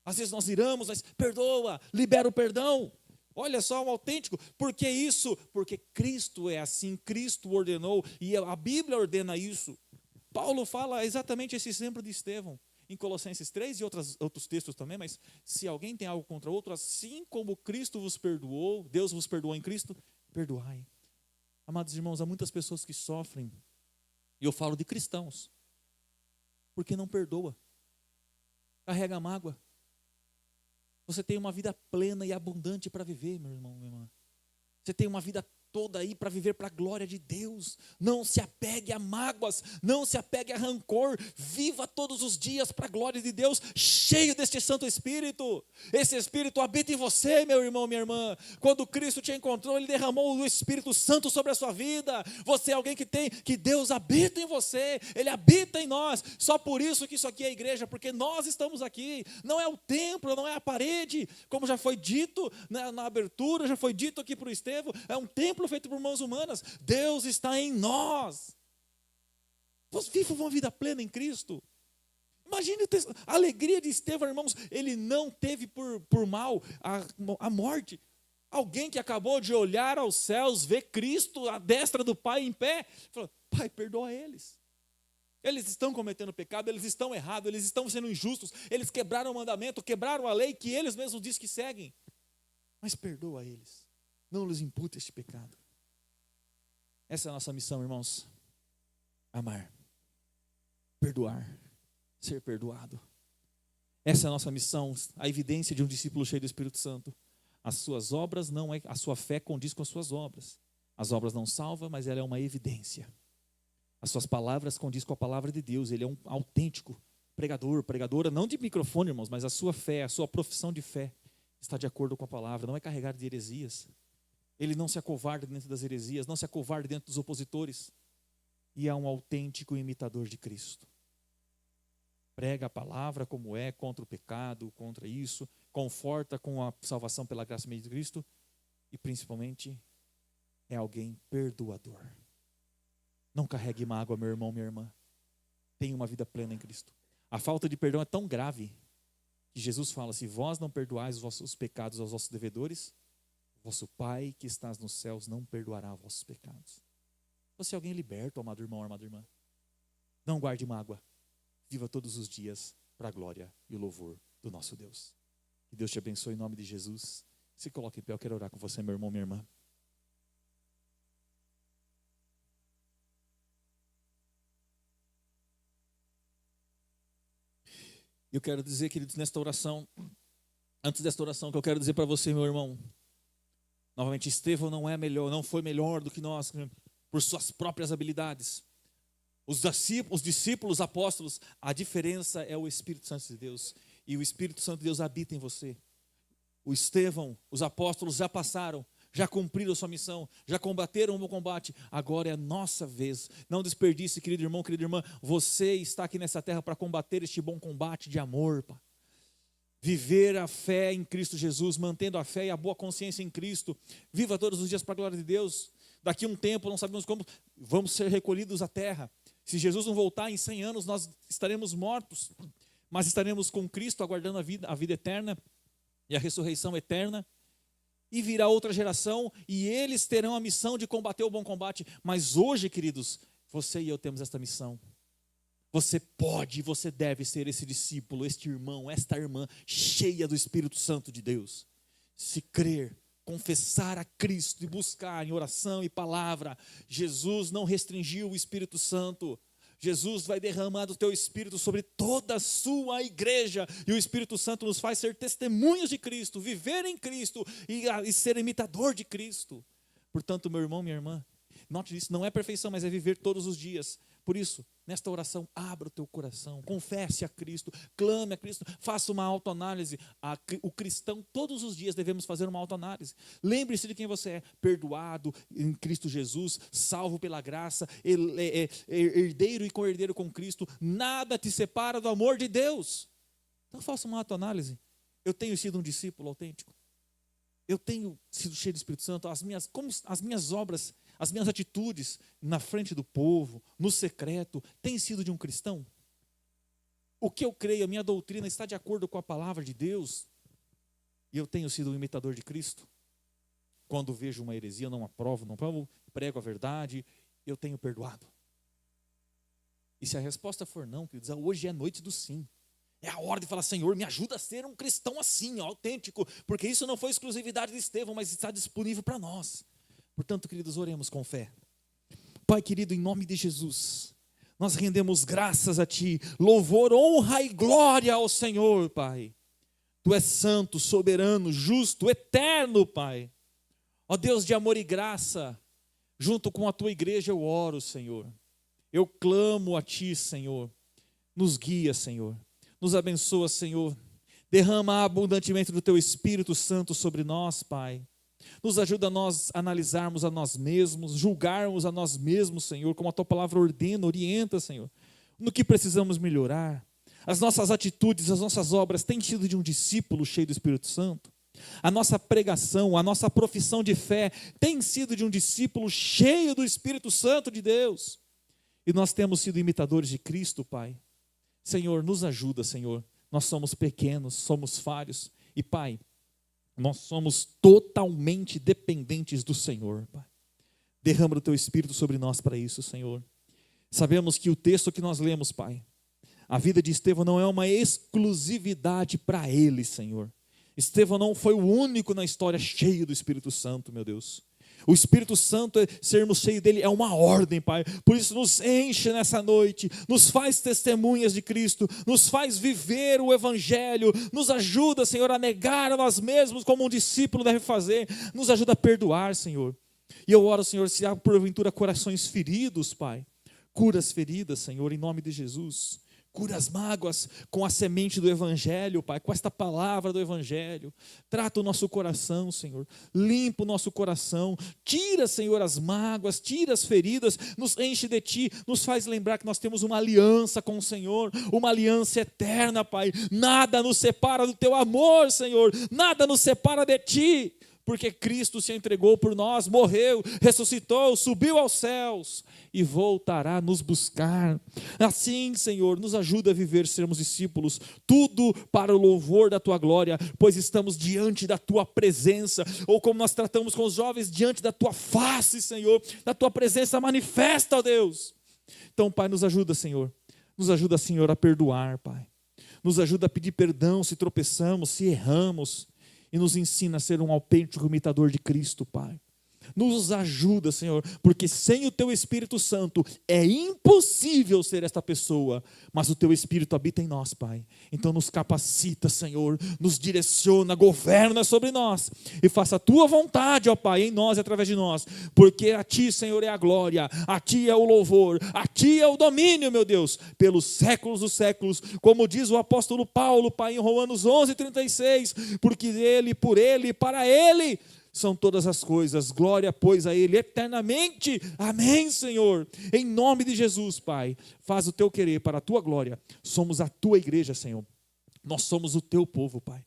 Às vezes nós iramos, mas perdoa, libera o perdão. Olha só, um autêntico. Por que isso? Porque Cristo é assim, Cristo ordenou e a Bíblia ordena isso. Paulo fala exatamente esse exemplo de Estevão. Em Colossenses 3 e outros textos também, mas se alguém tem algo contra outro, assim como Cristo vos perdoou, Deus vos perdoou em Cristo, perdoai. Amados irmãos, há muitas pessoas que sofrem, e eu falo de cristãos, porque não perdoa, carrega mágoa. Você tem uma vida plena e abundante para viver, meu irmão, minha irmã. Você tem uma vida toda aí para viver para a glória de Deus. Não se apegue a mágoas, não se apegue a rancor, viva todos os dias para a glória de Deus, cheio deste Santo Espírito. Esse Espírito habita em você, meu irmão, minha irmã. Quando Cristo te encontrou, Ele derramou o Espírito Santo sobre a sua vida. Você é alguém que Deus habita em você, Ele habita em nós. Só por isso que isso aqui é a igreja, porque nós estamos aqui. Não é o templo, não é a parede, como já foi dito na abertura, já foi dito aqui para o Estevão, é um templo feito por mãos humanas. Deus está em nós. Viva uma vida plena em Cristo. Imagine a alegria de Estevão, irmãos. Ele não teve por mal a morte. Alguém que acabou de olhar aos céus, ver Cristo à destra do Pai em pé, falou, Pai, perdoa eles. Eles estão cometendo pecado, eles estão errados, eles estão sendo injustos, eles quebraram o mandamento, quebraram a lei que eles mesmos dizem que seguem. Mas perdoa eles. Não lhes imputa este pecado. Essa é a nossa missão, irmãos. Amar. Perdoar. Ser perdoado. Essa é a nossa missão, a evidência de um discípulo cheio do Espírito Santo. As suas obras não é, a sua fé condiz com as suas obras. As obras não salvam, mas ela é uma evidência. As suas palavras condiz com a palavra de Deus. Ele é um autêntico pregador, pregadora, não de microfone, irmãos, mas a sua fé, a sua profissão de fé está de acordo com a palavra, não é carregado de heresias. Ele não se acovarda dentro das heresias, não se acovarda dentro dos opositores. E é um autêntico imitador de Cristo. Prega a palavra como é, contra o pecado, contra isso, conforta com a salvação pela graça de Cristo e principalmente é alguém perdoador. Não carregue mágoa, meu irmão, minha irmã. Tenha uma vida plena em Cristo. A falta de perdão é tão grave que Jesus fala, se vós não perdoais os vossos pecados aos vossos devedores, vosso Pai que estás nos céus não perdoará os vossos pecados. Você é alguém liberto, amado irmão, amada irmã. Não guarde mágoa. Viva todos os dias para a glória e o louvor do nosso Deus. Que Deus te abençoe em nome de Jesus. Se coloque em pé, eu quero orar com você, meu irmão, minha irmã. Eu quero dizer, queridos, nesta oração, antes desta oração, que eu quero dizer para você, meu irmão, novamente, Estevão não foi melhor do que nós, por suas próprias habilidades. Os discípulos, apóstolos, a diferença é o Espírito Santo de Deus. E o Espírito Santo de Deus habita em você. O Estevão, os apóstolos já passaram, já cumpriram sua missão, já combateram o bom combate. Agora é a nossa vez. Não desperdice, querido irmão, querida irmã. Você está aqui nessa terra para combater este bom combate de amor, Pai. Viver a fé em Cristo Jesus, mantendo a fé e a boa consciência em Cristo. Viva todos os dias para a glória de Deus. Daqui a um tempo, não sabemos como, vamos ser recolhidos à terra. Se Jesus não voltar em 100 anos, nós estaremos mortos. Mas estaremos com Cristo aguardando a vida eterna e a ressurreição eterna. E virá outra geração e eles terão a missão de combater o bom combate. Mas hoje, queridos, você e eu temos esta missão. Você pode, você deve ser esse discípulo, este irmão, esta irmã, cheia do Espírito Santo de Deus. Se crer, confessar a Cristo e buscar em oração e palavra. Jesus não restringiu o Espírito Santo. Jesus vai derramar do teu Espírito sobre toda a sua igreja. E o Espírito Santo nos faz ser testemunhas de Cristo, viver em Cristo e ser imitador de Cristo. Portanto, meu irmão, minha irmã, note isso, não é perfeição, mas é viver todos os dias. Por isso, nesta oração, abra o teu coração, confesse a Cristo, clame a Cristo, faça uma autoanálise. O cristão, todos os dias devemos fazer uma autoanálise. Lembre-se de quem você é, perdoado em Cristo Jesus, salvo pela graça, herdeiro e co-herdeiro com Cristo. Nada te separa do amor de Deus. Então faça uma autoanálise. Eu tenho sido um discípulo autêntico. Eu tenho sido cheio do Espírito Santo. As minhas obras, as minhas atitudes na frente do povo, no secreto, têm sido de um cristão? O que eu creio, a minha doutrina está de acordo com a palavra de Deus? E eu tenho sido um imitador de Cristo? Quando vejo uma heresia, não aprovo, prego a verdade, eu tenho perdoado. E se a resposta for não, queridos, hoje é noite do sim. É a hora de falar, Senhor, me ajuda a ser um cristão assim, autêntico, porque isso não foi exclusividade de Estevão, mas está disponível para nós. Portanto, queridos, oremos com fé. Pai querido, em nome de Jesus, nós rendemos graças a Ti, louvor, honra e glória ao Senhor, Pai. Tu és santo, soberano, justo, eterno, Pai. Ó Deus de amor e graça, junto com a Tua igreja eu oro, Senhor. Eu clamo a Ti, Senhor. Nos guia, Senhor. Nos abençoa, Senhor. Derrama abundantemente do Teu Espírito Santo sobre nós, Pai. Nos ajuda a nós analisarmos a nós mesmos, julgarmos a nós mesmos, Senhor, como a Tua palavra ordena, orienta, Senhor, no que precisamos melhorar. As nossas atitudes, as nossas obras têm sido de um discípulo cheio do Espírito Santo. A nossa pregação, a nossa profissão de fé tem sido de um discípulo cheio do Espírito Santo de Deus. E nós temos sido imitadores de Cristo, Pai. Senhor, nos ajuda, Senhor. Nós somos pequenos, somos falhos. E, Pai, nós somos totalmente dependentes do Senhor, Pai. Derrama o Teu Espírito sobre nós para isso, Senhor. Sabemos que o texto que nós lemos, Pai, a vida de Estevão não é uma exclusividade para ele, Senhor. Estevão não foi o único na história cheio do Espírito Santo, meu Deus. O Espírito Santo, sermos cheios dele, é uma ordem, Pai. Por isso nos enche nessa noite, nos faz testemunhas de Cristo, nos faz viver o Evangelho, nos ajuda, Senhor, a negar a nós mesmos como um discípulo deve fazer, nos ajuda a perdoar, Senhor. E eu oro, Senhor, se há porventura corações feridos, Pai, cura as feridas, Senhor, em nome de Jesus. Cura as mágoas com a semente do Evangelho, Pai, com esta palavra do Evangelho. Trata o nosso coração, Senhor. Limpa o nosso coração. Tira, Senhor, as mágoas, tira as feridas, nos enche de Ti, nos faz lembrar que nós temos uma aliança com o Senhor, uma aliança eterna, Pai. Nada nos separa do Teu amor, Senhor. Nada nos separa de Ti. porque Cristo se entregou por nós, morreu, ressuscitou, subiu aos céus e voltará a nos buscar. Assim, Senhor, nos ajuda a viver, sermos discípulos, tudo para o louvor da Tua glória, pois estamos diante da Tua presença, ou como nós tratamos com os jovens, diante da Tua face, Senhor, da Tua presença manifesta, ó Deus. Então, Pai, nos ajuda, Senhor, a perdoar, Pai, nos ajuda a pedir perdão se tropeçamos, se erramos, e nos ensina a ser um autêntico imitador de Cristo, Pai. Nos ajuda, Senhor, porque sem o Teu Espírito Santo é impossível ser esta pessoa, mas o Teu Espírito habita em nós, Pai. Então nos capacita, Senhor, nos direciona, governa sobre nós e faça a Tua vontade, ó Pai, em nós e através de nós, porque a Ti, Senhor, é a glória, a Ti é o louvor, a Ti é o domínio, meu Deus, pelos séculos dos séculos, como diz o apóstolo Paulo, Pai, em Romanos 11:36, porque dele, por Ele e para Ele são todas as coisas, glória, pois, a Ele eternamente, amém, Senhor, em nome de Jesus, Pai, faz o Teu querer para a Tua glória, somos a Tua igreja, Senhor, nós somos o Teu povo, Pai.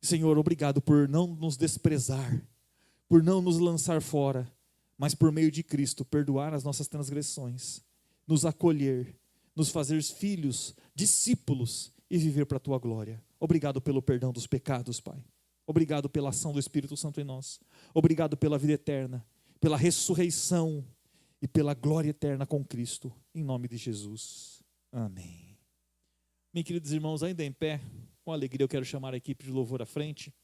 Senhor, obrigado por não nos desprezar, por não nos lançar fora, mas por meio de Cristo, perdoar as nossas transgressões, nos acolher, nos fazer filhos, discípulos e viver para a Tua glória. Obrigado pelo perdão dos pecados, Pai. Obrigado pela ação do Espírito Santo em nós. Obrigado pela vida eterna, pela ressurreição e pela glória eterna com Cristo. Em nome de Jesus. Amém. Meus queridos irmãos, ainda em pé, com alegria eu quero chamar a equipe de louvor à frente.